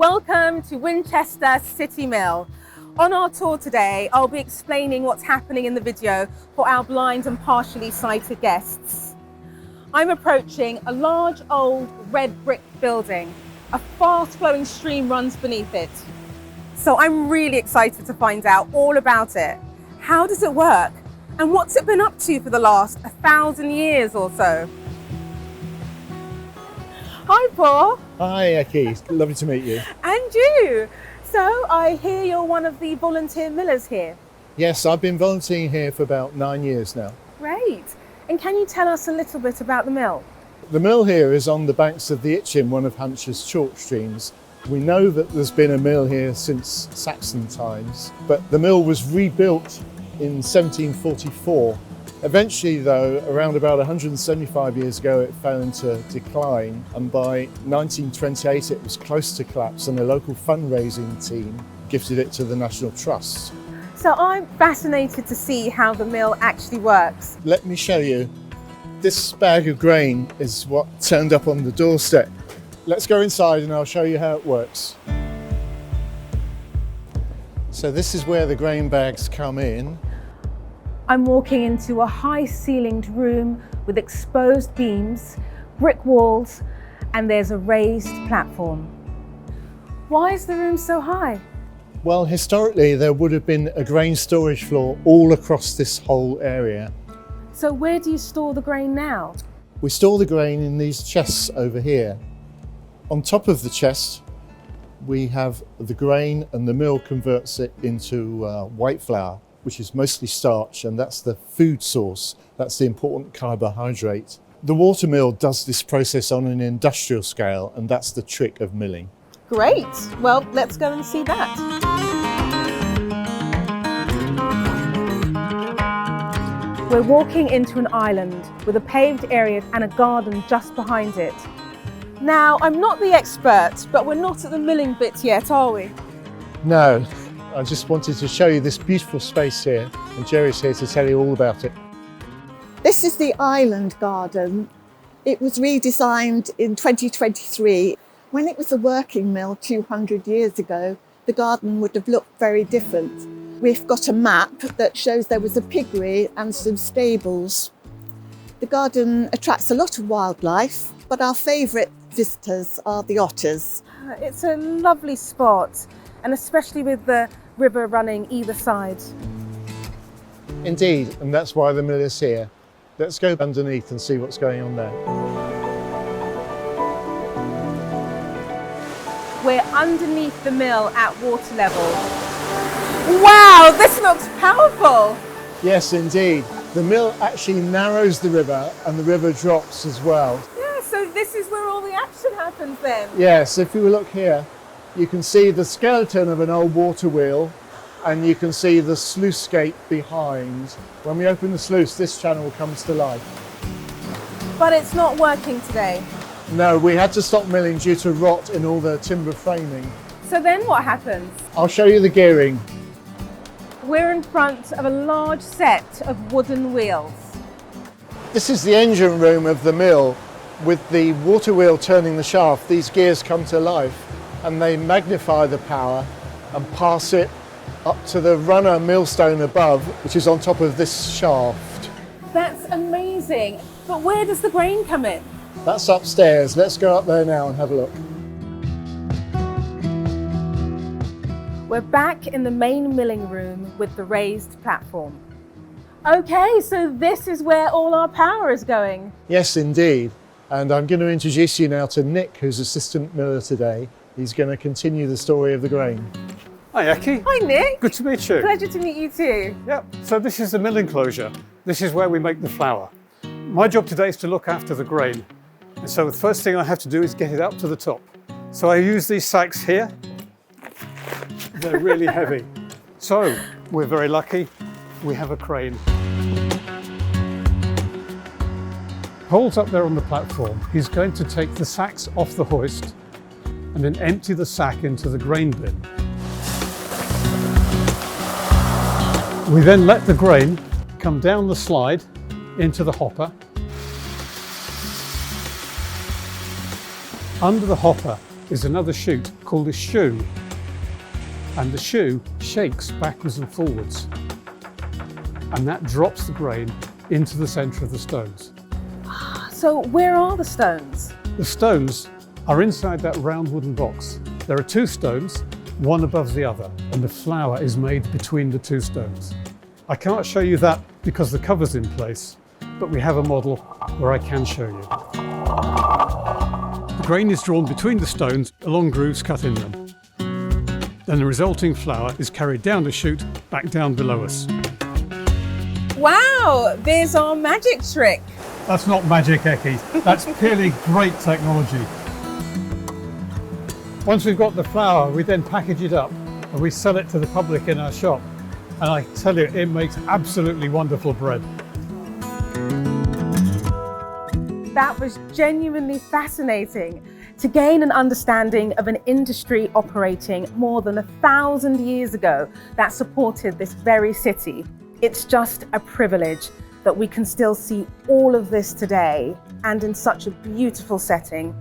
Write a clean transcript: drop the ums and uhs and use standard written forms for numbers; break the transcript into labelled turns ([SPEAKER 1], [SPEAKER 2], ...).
[SPEAKER 1] Welcome to Winchester City Mill. On our tour today, I'll be explaining what's happening in the video for our blind and partially sighted guests. I'm approaching a large old red brick building. A fast flowing stream runs beneath it. So I'm really excited to find out all about it. How does it work? And what's it been up to for the last 1,000 years or so? Hi Paul.
[SPEAKER 2] Hi Eki, lovely to meet you.
[SPEAKER 1] And you. So I hear you're one of the volunteer millers here.
[SPEAKER 2] Yes, I've been volunteering here for about 9 years now.
[SPEAKER 1] Great. And can you tell us a little bit about the mill?
[SPEAKER 2] The mill here is on the banks of the Itchen, one of Hampshire's chalk streams. We know that there's been a mill here since Saxon times, but the mill was rebuilt in 1744. Eventually though, around about 175 years ago, it fell into decline, and by 1928 it was close to collapse, and a local fundraising team gifted it to the National Trust.
[SPEAKER 1] So I'm fascinated to see how the mill actually works.
[SPEAKER 2] Let me show you. This bag of grain is what turned up on the doorstep. Let's go inside and I'll show you how it works. So this is where the grain bags come in.
[SPEAKER 1] I'm walking into a high-ceilinged room with exposed beams, brick walls, and there's a raised platform. Why is the room so high?
[SPEAKER 2] Well, historically there would have been a grain storage floor all across this whole area.
[SPEAKER 1] So where do you store the grain now?
[SPEAKER 2] We store the grain in these chests over here. On top of the chest we have the grain, and the mill converts it into white flour, which is mostly starch, and that's the food source. That's the important carbohydrate. The watermill does this process on an industrial scale, and that's the trick of milling.
[SPEAKER 1] Great. Well, let's go and see that. We're walking into an island with a paved area and a garden just behind it. Now, I'm not the expert, but we're not at the milling bit yet, are we?
[SPEAKER 2] No. I just wanted to show you this beautiful space here, and Jerry's here to tell you all about it.
[SPEAKER 3] This is the island garden. It was redesigned in 2023. When it was a working mill 200 years ago, the garden would have looked very different. We've got a map that shows there was a piggery and some stables. The garden attracts a lot of wildlife, but our favourite visitors are the otters.
[SPEAKER 1] It's a lovely spot, and especially with the river running either side.
[SPEAKER 2] Indeed, and that's why the mill is here. Let's go underneath and see what's going on there.
[SPEAKER 1] We're underneath the mill at water level. Wow, this looks powerful!
[SPEAKER 2] Yes, indeed. The mill actually narrows the river, and the river drops as well.
[SPEAKER 1] Yeah, so this is where all the action happens then.
[SPEAKER 2] Yes, if you look here, you can see the skeleton of an old water wheel, and you can see the sluice gate behind. When we open the sluice, this channel comes to life.
[SPEAKER 1] But it's not working today.
[SPEAKER 2] No, we had to stop milling due to rot in all the timber framing.
[SPEAKER 1] So then what happens?
[SPEAKER 2] I'll show you the gearing.
[SPEAKER 1] We're in front of a large set of wooden wheels.
[SPEAKER 2] This is the engine room of the mill. With the water wheel turning the shaft, these gears come to life, and they magnify the power and pass it up to the runner millstone above, which is on top of this shaft.
[SPEAKER 1] That's amazing. But where does the grain come in?
[SPEAKER 2] That's upstairs. Let's go up there now and have a look.
[SPEAKER 1] We're back in the main milling room with the raised platform. Okay, so this is where all our power is going.
[SPEAKER 2] Yes, indeed. And I'm going to introduce you now to Nick, who's assistant miller today. He's going to continue the story of the grain.
[SPEAKER 4] Hi Eki.
[SPEAKER 1] Hi Nick.
[SPEAKER 4] Good to meet you.
[SPEAKER 1] Pleasure to meet you too.
[SPEAKER 4] Yep, so this is the mill enclosure. This is where we make the flour. My job today is to look after the grain. And so the first thing I have to do is get it up to the top. So I use these sacks here. They're really heavy. So we're very lucky. We have a crane. Paul's up there on the platform. He's going to take the sacks off the hoist and then empty the sack into the grain bin. We then let the grain come down the slide into the hopper. Under the hopper, is another shoot called a shoe. And the shoe shakes backwards and forwards. And that drops the grain into the centre of the stones.
[SPEAKER 1] So where are the stones?
[SPEAKER 4] The stones are inside that round wooden box. There are two stones, one above the other, and the flour is made between the two stones. I can't show you that because the cover's in place, but we have a model where I can show you. The grain is drawn between the stones along grooves cut in them. Then the resulting flour is carried down the chute back down below us.
[SPEAKER 1] Wow, there's our magic trick.
[SPEAKER 4] That's not magic, Eki. That's purely great technology. Once we've got the flour, we then package it up and we sell it to the public in our shop. And I tell you, it makes absolutely wonderful bread.
[SPEAKER 1] That was genuinely fascinating to gain an understanding of an industry operating more than 1,000 years ago that supported this very city. It's just a privilege that we can still see all of this today and in such a beautiful setting.